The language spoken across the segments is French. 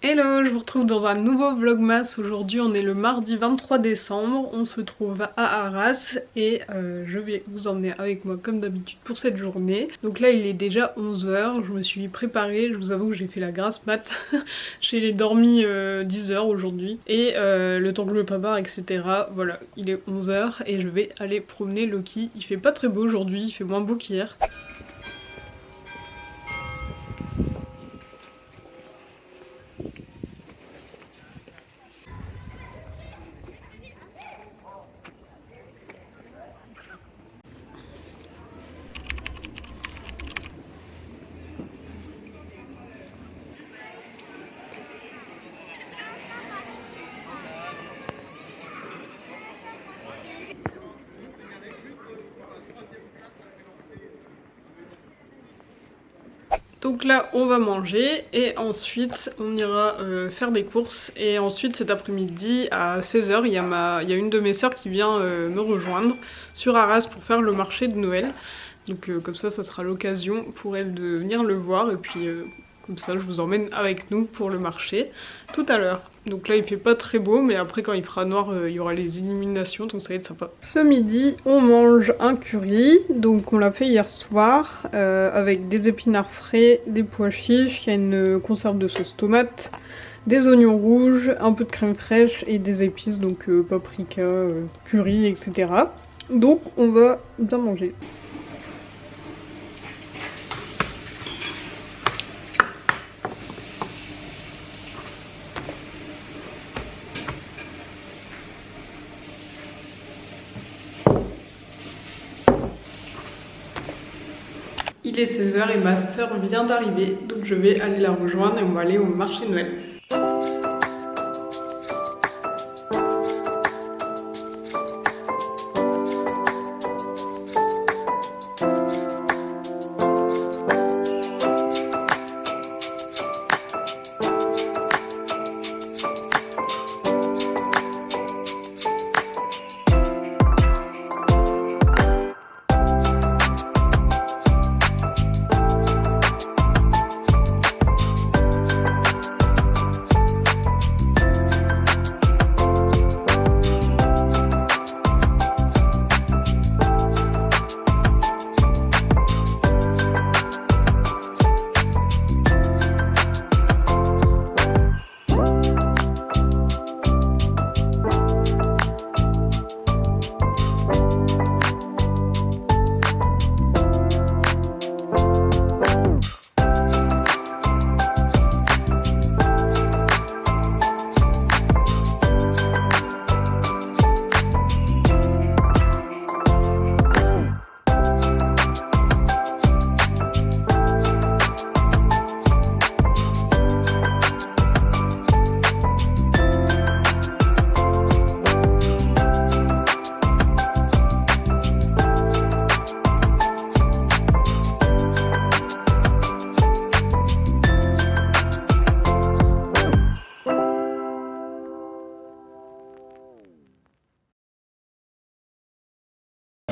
Hello, je vous retrouve dans un nouveau vlogmas. Aujourd'hui on est le mardi 23 décembre, on se trouve à Arras et je vais vous emmener avec moi comme d'habitude pour cette journée. Donc là il est déjà 11 h, je me suis préparée, je vous avoue que j'ai fait la grasse mat. J'ai dormi 10 h aujourd'hui et le temps que je me prépare etc. Voilà, il est 11 h et je vais aller promener Loki. Il fait pas très beau aujourd'hui, il fait moins beau qu'hier. Donc là on va manger et ensuite on ira faire des courses et ensuite cet après-midi à 16 h il y a une de mes sœurs qui vient me rejoindre sur Arras pour faire le marché de Noël. Donc comme ça sera l'occasion pour elle de venir le voir et puis comme ça je vous emmène avec nous pour le marché tout à l'heure. Donc là il fait pas très beau mais après quand il fera noir il y aura les illuminations donc ça va être sympa. Ce midi on mange un curry, donc on l'a fait hier soir avec des épinards frais, des pois chiches, il y a une conserve de sauce tomate, des oignons rouges, un peu de crème fraîche et des épices donc paprika, curry etc. Donc on va bien manger. Il est 16 h et ma soeur vient d'arriver, donc je vais aller la rejoindre et on va aller au marché de Noël.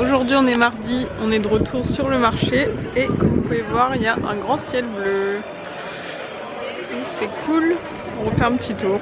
Aujourd'hui on est mardi, on est de retour sur le marché et comme vous pouvez voir il y a un grand ciel bleu. C'est cool, on refait un petit tour.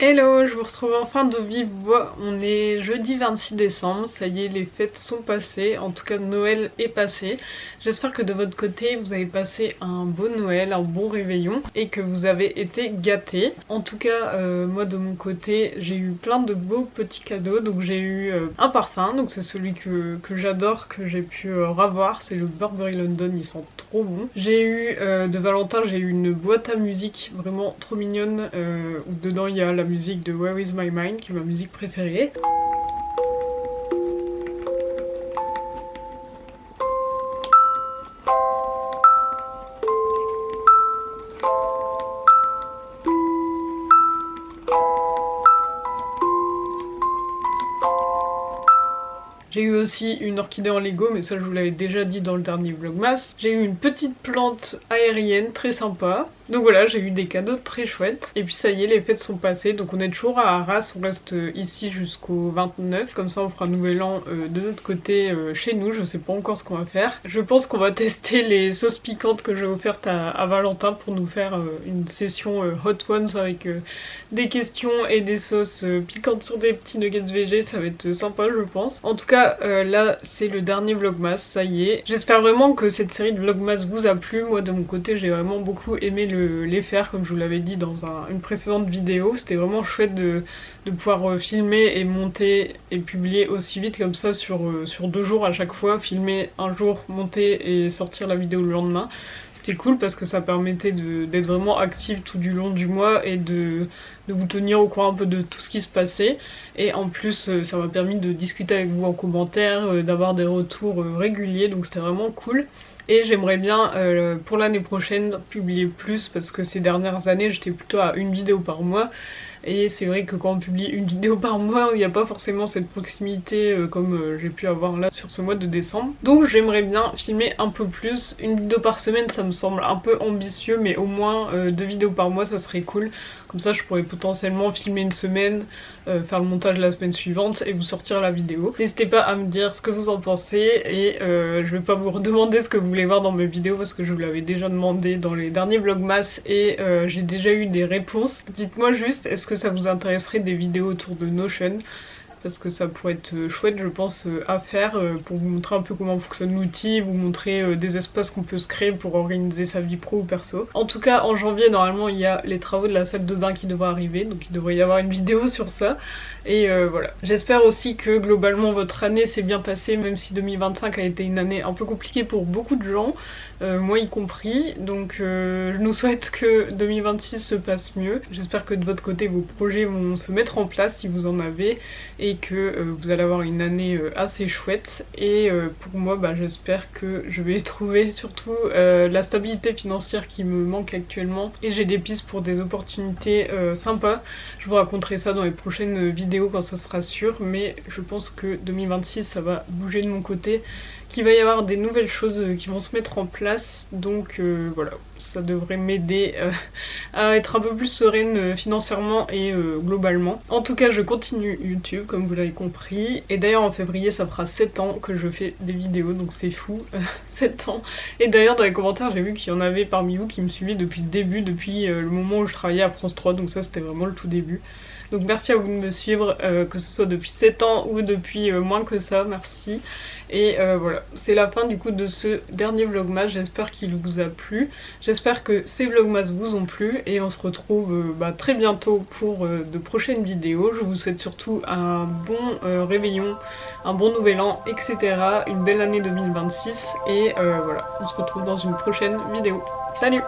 Hello, je vous retrouve enfin de vive voix. On est jeudi 26 décembre, ça y est, les fêtes sont passées, en tout cas Noël est passé. J'espère que de votre côté vous avez passé un beau Noël, un bon réveillon et que vous avez été gâtés. En tout cas, moi de mon côté, j'ai eu plein de beaux petits cadeaux. Donc j'ai eu un parfum, donc c'est celui que j'adore, que j'ai pu ravoir, c'est le Burberry London, il sent trop bon. J'ai eu de Valentin, j'ai eu une boîte à musique vraiment trop mignonne où dedans il y a la musique de Where Is My Mind, qui est ma musique préférée. J'ai eu aussi une orchidée en Lego, mais ça je vous l'avais déjà dit dans le dernier vlogmas. J'ai eu une petite plante aérienne très sympa. Donc voilà, j'ai eu des cadeaux très chouettes. Et puis ça y est, les fêtes sont passées, donc on est toujours à Arras, on reste ici jusqu'au 29. Comme ça on fera nouvel an de notre côté chez nous, je sais pas encore ce qu'on va faire. Je pense qu'on va tester les sauces piquantes que j'ai offertes à Valentin pour nous faire une session Hot Ones avec des questions et des sauces piquantes sur des petits nuggets végé, ça va être sympa je pense. En tout cas, là c'est le dernier vlogmas, ça y est. J'espère vraiment que cette série de vlogmas vous a plu. Moi de mon côté j'ai vraiment beaucoup aimé les faire, comme je vous l'avais dit dans une précédente vidéo. C'était vraiment chouette de pouvoir filmer et monter et publier aussi vite comme ça sur 2 jours à chaque fois. Filmer un jour, monter et sortir la vidéo le lendemain. C'était cool parce que ça permettait d'être vraiment active tout du long du mois et de vous tenir au courant un peu de tout ce qui se passait. Et en plus ça m'a permis de discuter avec vous en commentaire, d'avoir des retours réguliers, donc c'était vraiment cool. Et j'aimerais bien pour l'année prochaine publier plus, parce que ces dernières années j'étais plutôt à une vidéo par mois. Et c'est vrai que quand on publie une vidéo par mois, il n'y a pas forcément cette proximité comme j'ai pu avoir là sur ce mois de décembre. Donc j'aimerais bien filmer un peu plus. Une vidéo par semaine ça me semble un peu ambitieux, mais au moins 2 vidéos par mois ça serait cool. Comme ça je pourrais potentiellement filmer une semaine, faire le montage la semaine suivante et vous sortir la vidéo. N'hésitez pas à me dire ce que vous en pensez, et je vais pas vous redemander ce que vous voulez voir dans mes vidéos parce que je vous l'avais déjà demandé dans les derniers vlogmas et j'ai déjà eu des réponses. Dites-moi juste, est-ce que ça vous intéresserait des vidéos autour de Notion? Parce que ça pourrait être chouette je pense à faire pour vous montrer un peu comment fonctionne l'outil, vous montrer des espaces qu'on peut se créer pour organiser sa vie pro ou perso. En tout cas en janvier normalement il y a les travaux de la salle de bain qui devraient arriver, donc il devrait y avoir une vidéo sur ça. Et voilà. J'espère aussi que globalement votre année s'est bien passée, même si 2025 a été une année un peu compliquée pour beaucoup de gens, moi y compris. Donc je nous souhaite que 2026 se passe mieux. J'espère que de votre côté vos projets vont se mettre en place si vous en avez, et que vous allez avoir une année assez chouette. Et pour moi j'espère que je vais trouver surtout la stabilité financière qui me manque actuellement, et j'ai des pistes pour des opportunités sympas. Je vous raconterai ça dans les prochaines vidéos quand ça sera sûr, mais je pense que 2026 ça va bouger de mon côté, qu'il va y avoir des nouvelles choses qui vont se mettre en place. Donc voilà, ça devrait m'aider à être un peu plus sereine financièrement et globalement. En tout cas je continue YouTube comme vous l'avez compris, et d'ailleurs en février ça fera 7 ans que je fais des vidéos, donc c'est fou, 7 ans. Et d'ailleurs dans les commentaires j'ai vu qu'il y en avait parmi vous qui me suivaient depuis le début, depuis le moment où je travaillais à France 3, donc ça c'était vraiment le tout début. Donc merci à vous de me suivre, que ce soit depuis 7 ans ou depuis moins que ça, merci. Et voilà, c'est la fin du coup de ce dernier vlogmas, j'espère qu'il vous a plu. J'espère que ces vlogmas vous ont plu et on se retrouve très bientôt pour de prochaines vidéos. Je vous souhaite surtout un bon réveillon, un bon nouvel an, etc. Une belle année 2026 et voilà, on se retrouve dans une prochaine vidéo. Salut!